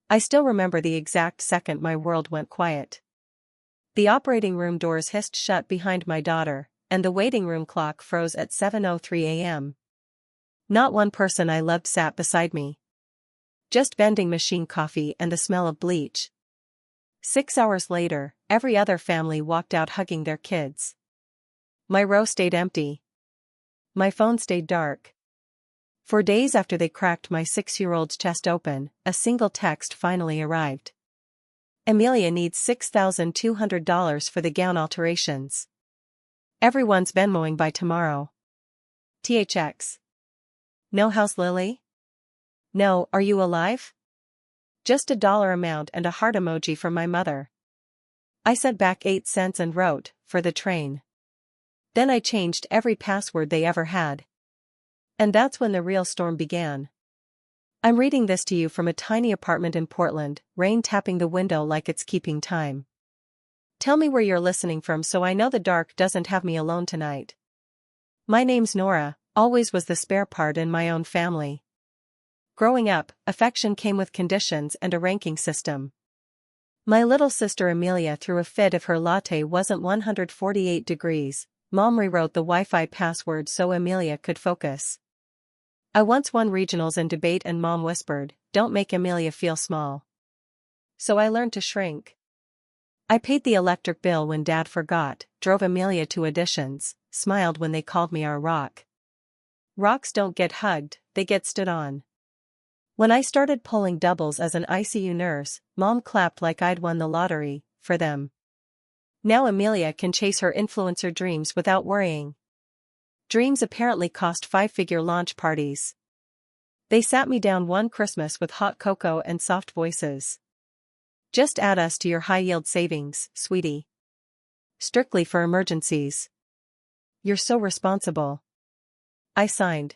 I still remember the exact second my world went quiet. The operating room doors hissed shut behind my daughter, and the waiting room clock froze at 7:03 a.m. Not one person I loved sat beside me. Just vending machine coffee and the smell of bleach. 6 hours later, every other family walked out hugging their kids. My row stayed empty. My phone stayed dark. For days after they cracked my 6-year-old's chest open, a single text finally arrived. Amelia needs $6,200 for the gown alterations. Everyone's Venmoing by tomorrow. THX. No house, Lily? No, are you alive? Just a dollar amount and a heart emoji from my mother. I sent back 8 cents and wrote, for the train. Then I changed every password they ever had. And that's when the real storm began. I'm reading this to you from a tiny apartment in Portland, rain tapping the window like it's keeping time. Tell me where you're listening from so I know the dark doesn't have me alone tonight. My name's Nora, always was the spare part in my own family. Growing up, affection came with conditions and a ranking system. My little sister Amelia threw a fit if her latte wasn't 148 degrees. Mom rewrote the Wi-Fi password so Amelia could focus. I once won regionals in debate and Mom whispered, "Don't make Amelia feel small." So I learned to shrink. I paid the electric bill when Dad forgot, drove Amelia to auditions, smiled when they called me our rock. Rocks don't get hugged, they get stood on. When I started pulling doubles as an ICU nurse, Mom clapped like I'd won the lottery, for them. Now Amelia can chase her influencer dreams without worrying. Dreams apparently cost 5-figure launch parties. They sat me down one Christmas with hot cocoa and soft voices. Just add us to your high-yield savings, sweetie. Strictly for emergencies. You're so responsible. I signed.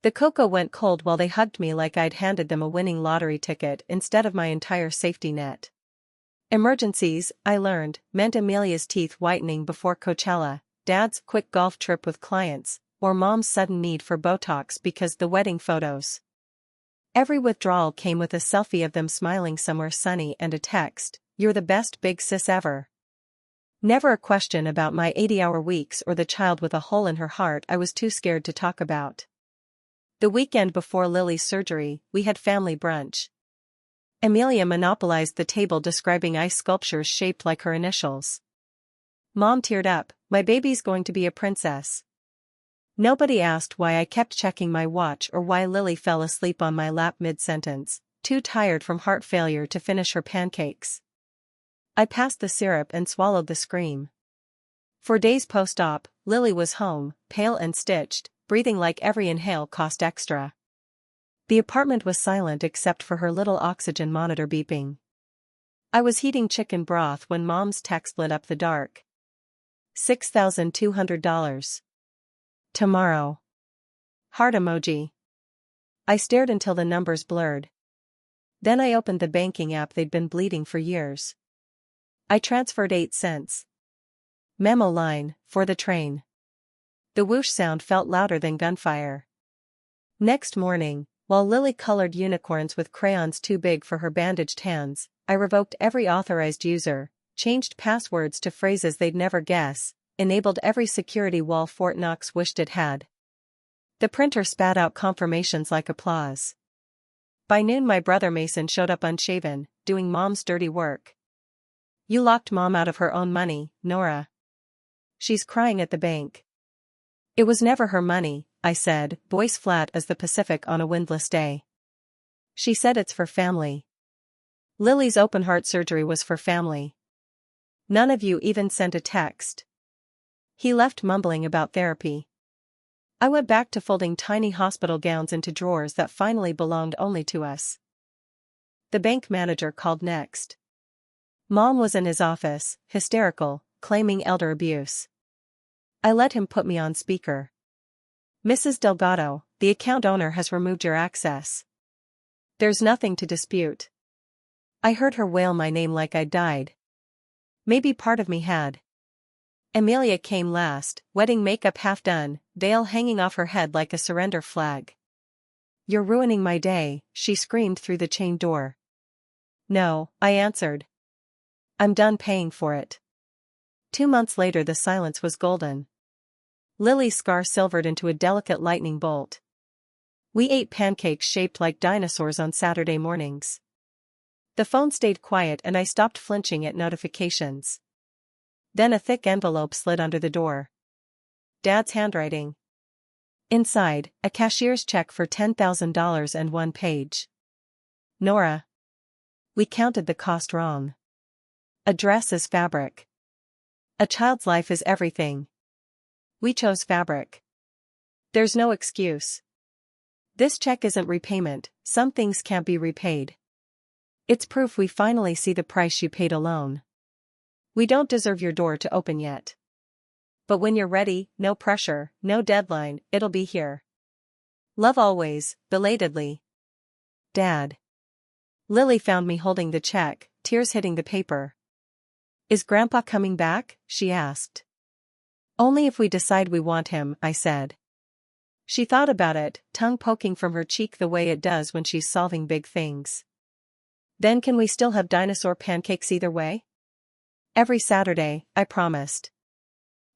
The cocoa went cold while they hugged me like I'd handed them a winning lottery ticket instead of my entire safety net. Emergencies, I learned, meant Amelia's teeth whitening before Coachella, Dad's quick golf trip with clients, or Mom's sudden need for Botox because the wedding photos. Every withdrawal came with a selfie of them smiling somewhere sunny and a text, "You're the best big sis ever." Never a question about my 80-hour weeks or the child with a hole in her heart I was too scared to talk about. The weekend before Lily's surgery, we had family brunch. Amelia monopolized the table describing ice sculptures shaped like her initials. Mom teared up, "My baby's going to be a princess." Nobody asked why I kept checking my watch or why Lily fell asleep on my lap mid-sentence, too tired from heart failure to finish her pancakes. I passed the syrup and swallowed the scream. For days post-op, Lily was home, pale and stitched, breathing like every inhale cost extra. The apartment was silent except for her little oxygen monitor beeping. I was heating chicken broth when Mom's text lit up the dark. $6,200. Tomorrow. Heart emoji. I stared until the numbers blurred. Then I opened the banking app they'd been bleeding for years. I transferred 8 cents. Memo line, for the train. The whoosh sound felt louder than gunfire. Next morning, while Lily colored unicorns with crayons too big for her bandaged hands, I revoked every authorized user, changed passwords to phrases they'd never guess, enabled every security wall Fort Knox wished it had. The printer spat out confirmations like applause. By noon my brother Mason showed up unshaven, doing Mom's dirty work. "You locked Mom out of her own money, Nora. She's crying at the bank." "It was never her money," I said, voice flat as the Pacific on a windless day. "She said it's for family." Lily's open-heart surgery was for family. "None of you even sent a text." He left mumbling about therapy. I went back to folding tiny hospital gowns into drawers that finally belonged only to us. The bank manager called next. Mom was in his office, hysterical, claiming elder abuse. I let him put me on speaker. "Mrs. Delgado, the account owner has removed your access." "There's nothing to dispute." I heard her wail my name like I'd died. Maybe part of me had. Amelia came last, wedding makeup half done, veil hanging off her head like a surrender flag. "You're ruining my day," she screamed through the chain door. No, I answered. I'm done paying for it. 2 months later the silence was golden. Lily's scar silvered into a delicate lightning bolt. We ate pancakes shaped like dinosaurs on Saturday mornings. The phone stayed quiet and I stopped flinching at notifications. Then a thick envelope slid under the door. Dad's handwriting. Inside, a cashier's check for $10,000 and one page. Nora. We counted the cost wrong. A dress is fabric. A child's life is everything. We chose fabric. There's no excuse. This check isn't repayment, some things can't be repaid. It's proof we finally see the price you paid alone. We don't deserve your door to open yet. But when you're ready, no pressure, no deadline, it'll be here. Love always, belatedly. Dad. Lily found me holding the check, tears hitting the paper. Is Grandpa coming back? She asked. Only if we decide we want him, I said. She thought about it, tongue poking from her cheek the way it does when she's solving big things. Then can we still have dinosaur pancakes either way? Every Saturday, I promised.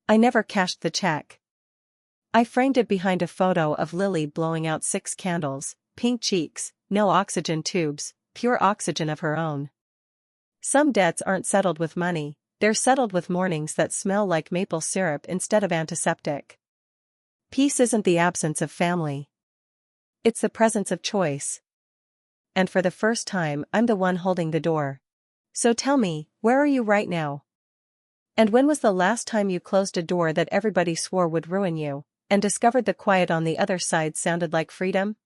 I never cashed the check. I framed it behind a photo of Lily blowing out 6 candles, pink cheeks, no oxygen tubes, pure oxygen of her own. Some debts aren't settled with money, they're settled with mornings that smell like maple syrup instead of antiseptic. Peace isn't the absence of family. It's the presence of choice. And for the first time, I'm the one holding the door. So tell me, where are you right now? And when was the last time you closed a door that everybody swore would ruin you, and discovered the quiet on the other side sounded like freedom?